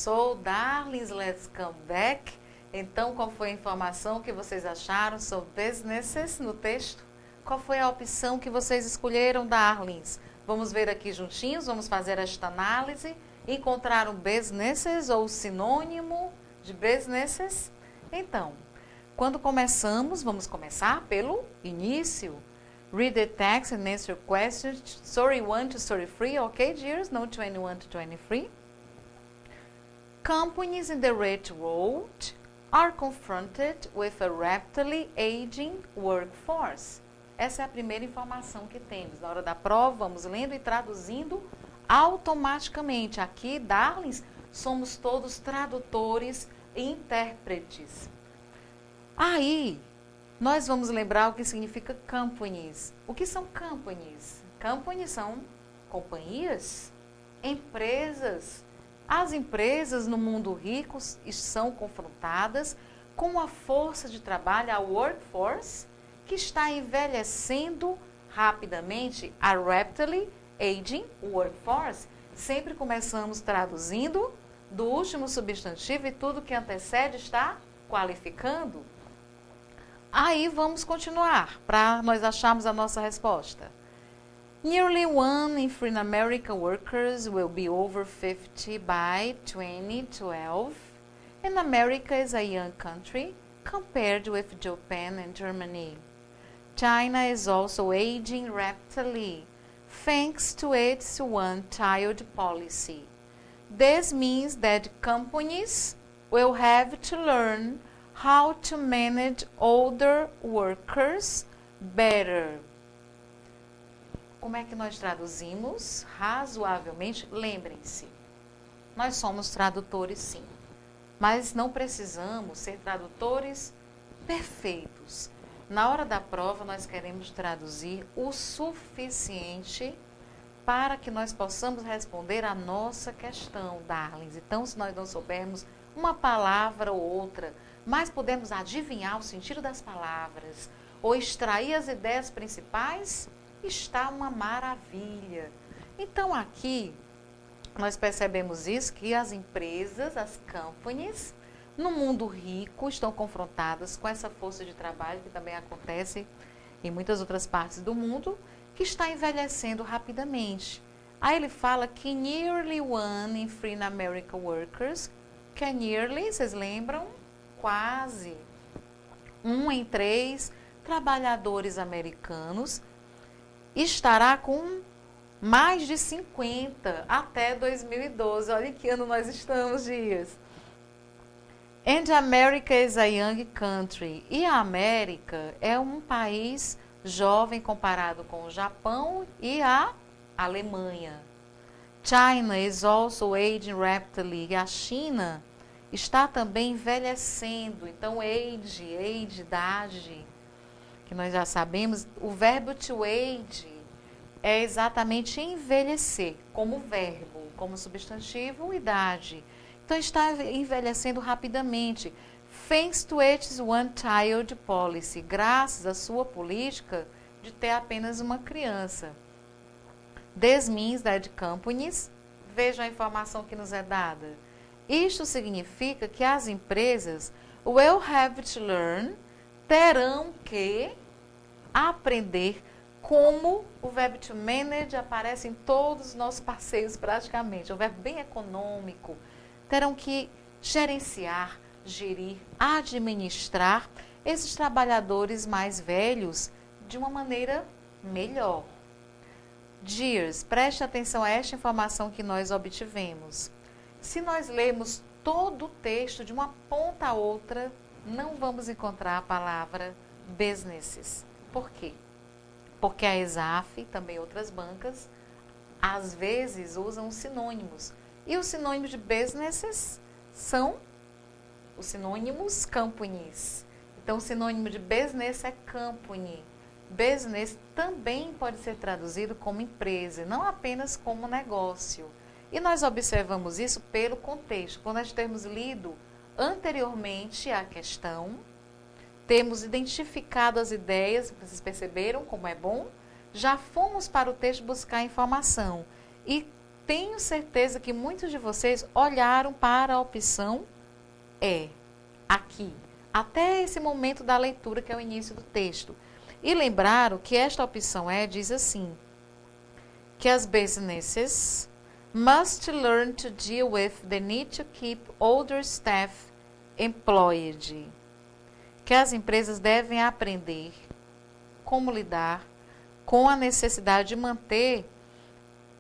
So, darlings, let's come back. Então, qual foi a informação que vocês acharam sobre businesses no texto? Qual foi a opção que vocês escolheram, darlings? Vamos ver aqui juntinhos, vamos fazer esta análise. Encontraram businesses ou sinônimo de businesses? Então, quando começamos, vamos começar pelo início. Read the text and answer questions. Story 1 to Story 3, okay, dears? No 21 to 23. Companies in the railroad are confronted with a rapidly aging workforce. Essa é a primeira informação que temos. Na hora da prova, vamos lendo e traduzindo automaticamente. Aqui, darlings, somos todos tradutores e intérpretes. Aí, nós vamos lembrar o que significa companies. O que são companies? Companies são companhias, empresas. As empresas no mundo rico são confrontadas com a força de trabalho, a workforce, que está envelhecendo rapidamente, a rapidly aging workforce. Sempre começamos traduzindo do último substantivo e tudo que antecede está qualificando. Aí vamos continuar para nós acharmos a nossa resposta. Nearly 1 in 3 American workers will be over 50 by 2012. And America is a young country compared with Japan and Germany. China is also aging rapidly thanks to its one-child policy. This means that companies will have to learn how to manage older workers better. Como é que nós traduzimos? Razoavelmente, lembrem-se, nós somos tradutores sim, mas não precisamos ser tradutores perfeitos. Na hora da prova, nós queremos traduzir o suficiente para que nós possamos responder a nossa questão, darlings. Então, se nós não soubermos uma palavra ou outra, mas podemos adivinhar o sentido das palavras ou extrair as ideias principais, está uma maravilha. Então, aqui, nós percebemos isso, que as empresas, as companies, no mundo rico, estão confrontadas com essa força de trabalho, que também acontece em muitas outras partes do mundo, que está envelhecendo rapidamente. Aí ele fala que nearly 1 in 3 American workers, que é nearly, vocês lembram? Quase. 1 em 3 trabalhadores americanos estará com mais de 50 até 2012. Olha que ano nós estamos, dias. And America is a young country. E a América é um país jovem comparado com o Japão e a Alemanha. China is also aging rapidly. E a China está também envelhecendo. Então, age, idade, que nós já sabemos, o verbo to age é exatamente envelhecer, como verbo, como substantivo, idade. Então, está envelhecendo rapidamente. Thanks to its one-child policy, graças à sua política de ter apenas uma criança. This means that companies, vejam a informação que nos é dada. Isto significa que as empresas will have to learn, terão que aprender como o verbo to manage aparece em todos os nossos passeios praticamente. É um verbo bem econômico. Terão que gerenciar, gerir, administrar esses trabalhadores mais velhos de uma maneira melhor. Dears, preste atenção a esta informação que nós obtivemos. Se nós lermos todo o texto de uma ponta a outra, não vamos encontrar a palavra businesses. Por quê? Porque a ESAF, também outras bancas, às vezes usam sinônimos. E os sinônimos de businesses são os sinônimos companies. Então, o sinônimo de business é company. Business também pode ser traduzido como empresa, não apenas como negócio. E nós observamos isso pelo contexto. Quando nós temos lido anteriormente a questão, temos identificado as ideias, vocês perceberam como é bom? Já fomos para o texto buscar informação. E tenho certeza que muitos de vocês olharam para a opção E, aqui, até esse momento da leitura, que é o início do texto. E lembraram que esta opção E diz assim, que as businesses must learn to deal with the need to keep older staff employed. Que as empresas devem aprender como lidar com a necessidade de manter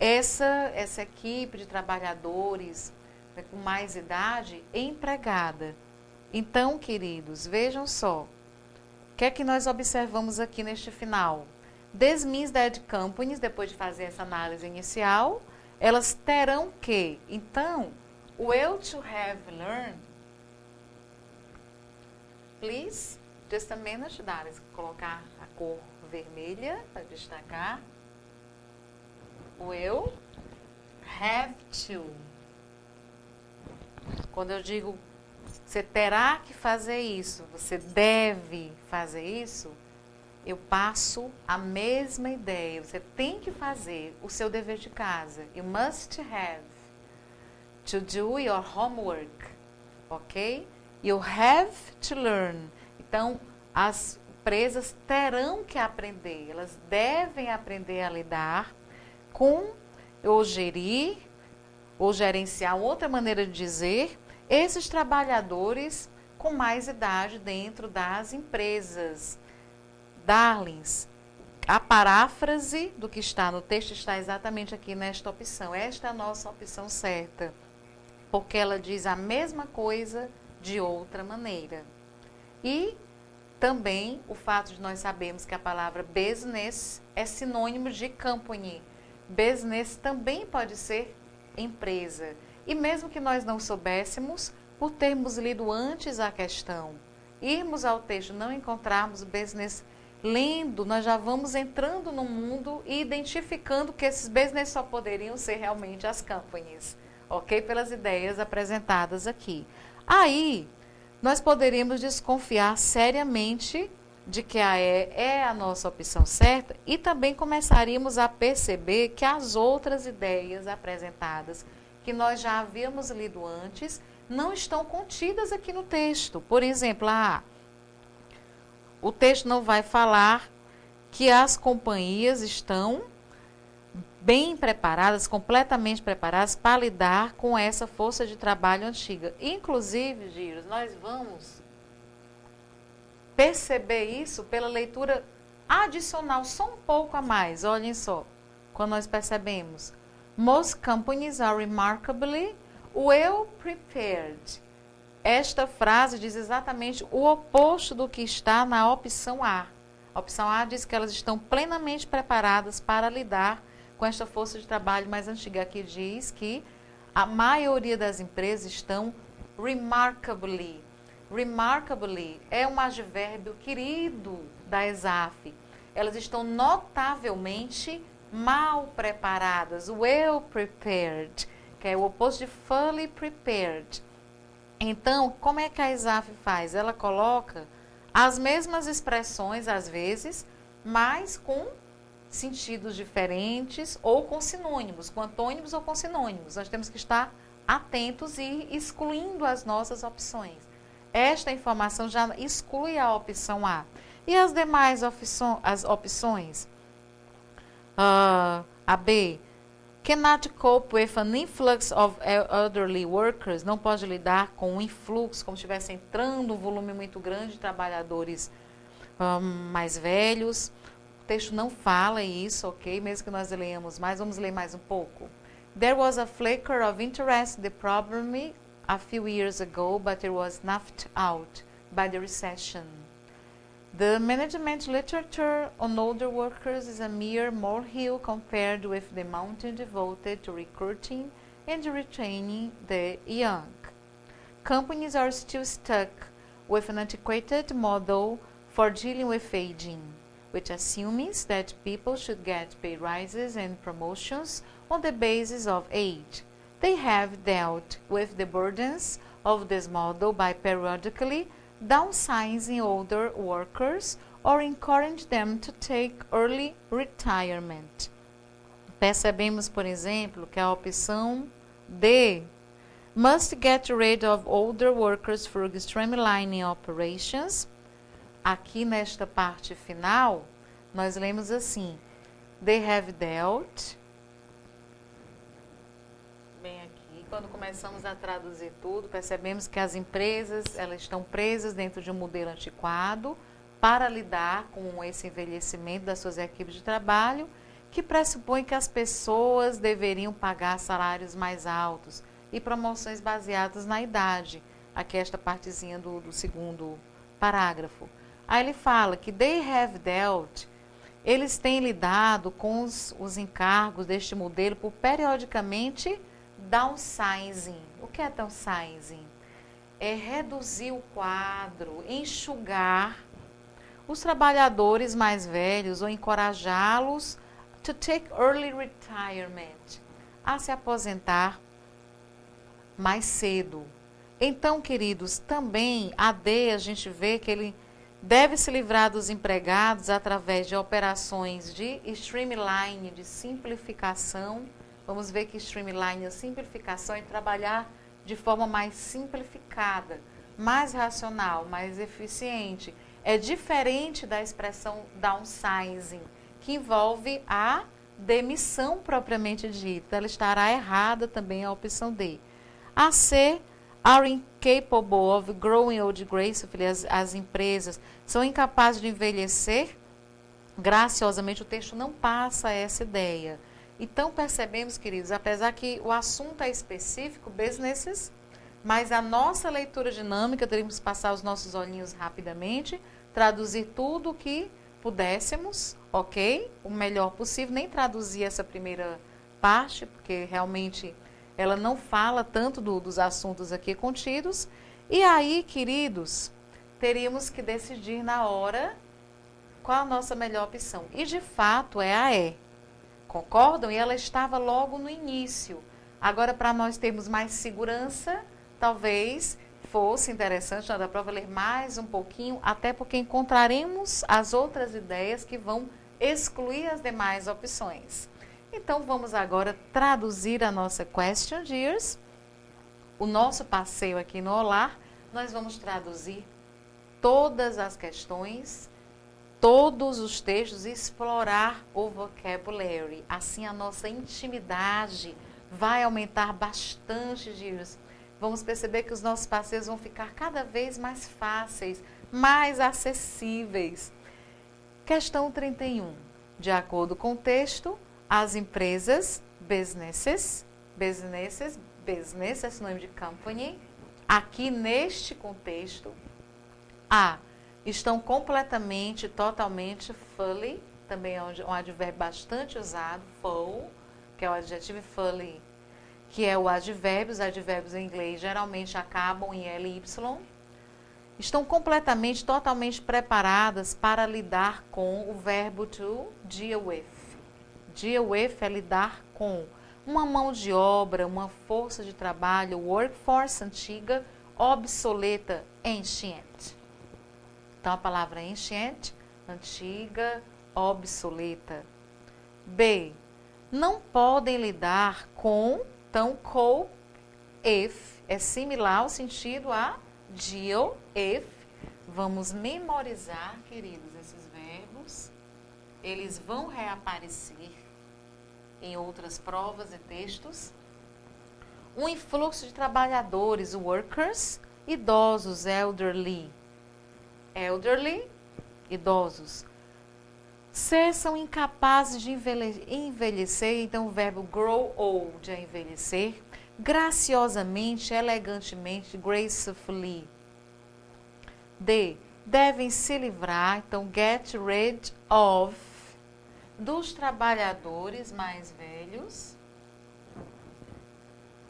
essa equipe de trabalhadores, né, com mais idade empregada. Então, queridos, vejam só, o que é que nós observamos aqui neste final? This means that companies, depois de fazer essa análise inicial, elas terão que, então, will to have learned, please, just a minute, Dalis, colocar a cor vermelha para destacar. Will have to. Quando eu digo você terá que fazer isso, você deve fazer isso, eu passo a mesma ideia. Você tem que fazer o seu dever de casa. You must have to do your homework, ok? You have to learn. Então, as empresas terão que aprender, elas devem aprender a lidar com, ou gerir, ou gerenciar, outra maneira de dizer, esses trabalhadores com mais idade dentro das empresas. Darlings, a paráfrase do que está no texto está exatamente aqui nesta opção. Esta é a nossa opção certa, porque ela diz a mesma coisa de outra maneira. E também o fato de nós sabermos que a palavra business é sinônimo de company. Business também pode ser empresa. E mesmo que nós não soubéssemos, por termos lido antes a questão, irmos ao texto, não encontrarmos business, lendo, nós já vamos entrando no mundo e identificando que esses business só poderiam ser realmente as companies, ok? Pelas ideias apresentadas aqui. Aí, nós poderíamos desconfiar seriamente de que a E é a nossa opção certa e também começaríamos a perceber que as outras ideias apresentadas, que nós já havíamos lido antes, não estão contidas aqui no texto. Por exemplo, o texto não vai falar que as companhias estão bem preparadas, completamente preparadas para lidar com essa força de trabalho antiga. Inclusive, Giros, nós vamos perceber isso pela leitura adicional, só um pouco a mais. Olhem só, quando nós percebemos. Most companies are remarkably well prepared. Esta frase diz exatamente o oposto do que está na opção A. A opção A diz que elas estão plenamente preparadas para lidar com esta força de trabalho mais antiga. Aqui diz que a maioria das empresas estão remarkably. Remarkably é um advérbio querido da ESAF. Elas estão notavelmente mal preparadas, well prepared, que é o oposto de fully prepared. Então, como é que a ESAF faz? Ela coloca as mesmas expressões, às vezes, mas com sentidos diferentes ou com sinônimos, com antônimos ou com sinônimos. Nós temos que estar atentos e excluindo as nossas opções. Esta informação já exclui a opção A. E as demais opções? A B, cannot cope with an influx of elderly workers, não pode lidar com um influxo, como se estivesse entrando um volume muito grande de trabalhadores mais velhos. O texto não fala isso, ok? Mesmo que nós leamos mais, vamos ler mais um pouco. There was a flicker of interest in the problem a few years ago, but it was snuffed out by the recession. The management literature on older workers is a mere molehill compared with the mountain devoted to recruiting and retaining the young. Companies are still stuck with an antiquated model for dealing with aging, which assumes that people should get pay rises and promotions on the basis of age. They have dealt with the burdens of this model by periodically downsizing older workers or encourage them to take early retirement. Percebemos, por exemplo, que a opção D, must get rid of older workers for streamlining operations. Aqui nesta parte final, nós lemos assim, they have dealt. Bem aqui, quando começamos a traduzir tudo, percebemos que as empresas, elas estão presas dentro de um modelo antiquado para lidar com esse envelhecimento das suas equipes de trabalho, que pressupõe que as pessoas deveriam pagar salários mais altos e promoções baseadas na idade. Aqui esta partezinha do segundo parágrafo. Aí ele fala que they have dealt, eles têm lidado com os encargos deste modelo por periodicamente downsizing. O que é downsizing? É reduzir o quadro, enxugar os trabalhadores mais velhos ou encorajá-los to take early retirement, a se aposentar mais cedo. Então, queridos, também a D, a gente vê que ele deve se livrar dos empregados através de operações de streamline, de simplificação. Vamos ver que streamline, a simplificação, é trabalhar de forma mais simplificada, mais racional, mais eficiente. É diferente da expressão downsizing, que envolve a demissão propriamente dita. Ela estará errada também a opção D. A C, are incapable of growing old gracefully. As empresas são incapazes de envelhecer graciosamente. O texto não passa essa ideia. Então, percebemos, queridos, apesar que o assunto é específico, businesses, mas a nossa leitura dinâmica, teríamos que passar os nossos olhinhos rapidamente, traduzir tudo o que pudéssemos, ok? O melhor possível, nem traduzir essa primeira parte, porque realmente ela não fala tanto dos assuntos aqui contidos. E aí, queridos, teríamos que decidir na hora qual a nossa melhor opção. E, de fato, é a E. Concordam? E ela estava logo no início. Agora, para nós termos mais segurança, talvez fosse interessante, na da prova, ler mais um pouquinho, até porque encontraremos as outras ideias que vão excluir as demais opções. Então, vamos agora traduzir a nossa question, dears. O nosso passeio aqui no Olar, nós vamos traduzir todas as questões, todos os textos e explorar o vocabulary. Assim, a nossa intimidade vai aumentar bastante, dears. Vamos perceber que os nossos passeios vão ficar cada vez mais fáceis, mais acessíveis. Questão 31. De acordo com o texto, as empresas, businesses, é sinônimo de company, aqui neste contexto, A, estão completamente, totalmente, fully, também é um advérbio bastante usado, full, que é o adjetivo fully, que é o advérbio. Os advérbios em inglês geralmente acabam em ly. Estão completamente, totalmente preparadas para lidar com o verbo to deal with. Deal with é lidar com uma mão de obra, uma força de trabalho, workforce antiga, obsoleta, ancient. Então, a palavra ancient, antiga, obsoleta. B, não podem lidar com, então, cope, if, é similar ao sentido a deal, if. Vamos memorizar, queridos, esses verbos. Eles vão reaparecer em outras provas e textos. Um influxo de trabalhadores, workers, idosos, elderly. Elderly, idosos. C, são incapazes de envelhecer, então o verbo grow old é envelhecer. Graciosamente, elegantemente, gracefully. D, devem se livrar, então get rid of, dos trabalhadores mais velhos,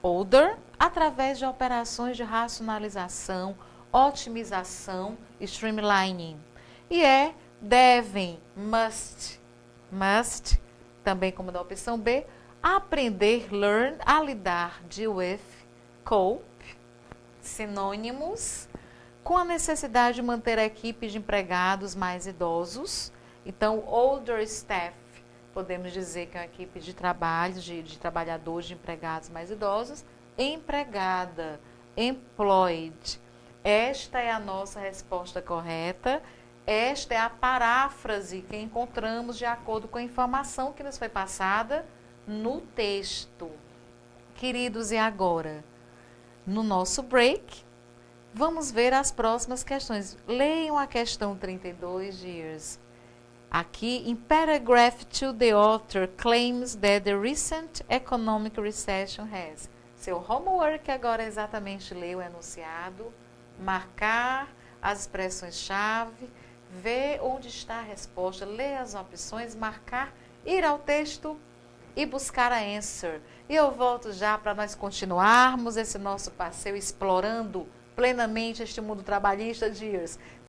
older, através de operações de racionalização, otimização, streamlining. E é devem, must, também como da opção B, aprender, learn, a lidar, deal with, cope, sinônimos, com a necessidade de manter a equipe de empregados mais idosos. Então, older staff, podemos dizer que é uma equipe de trabalho, de trabalhadores, de empregados mais idosos. Empregada, employed. Esta é a nossa resposta correta. Esta é a paráfrase que encontramos de acordo com a informação que nos foi passada no texto. Queridos, e agora? No nosso break, vamos ver as próximas questões. Leiam a questão 32, dears. Aqui, em paragraph 2, the author claims that the recent economic recession has. Seu homework agora é exatamente ler o enunciado, marcar as expressões-chave, ver onde está a resposta, ler as opções, marcar, ir ao texto e buscar a answer. E eu volto já para nós continuarmos esse nosso passeio explorando plenamente este mundo trabalhista, dears.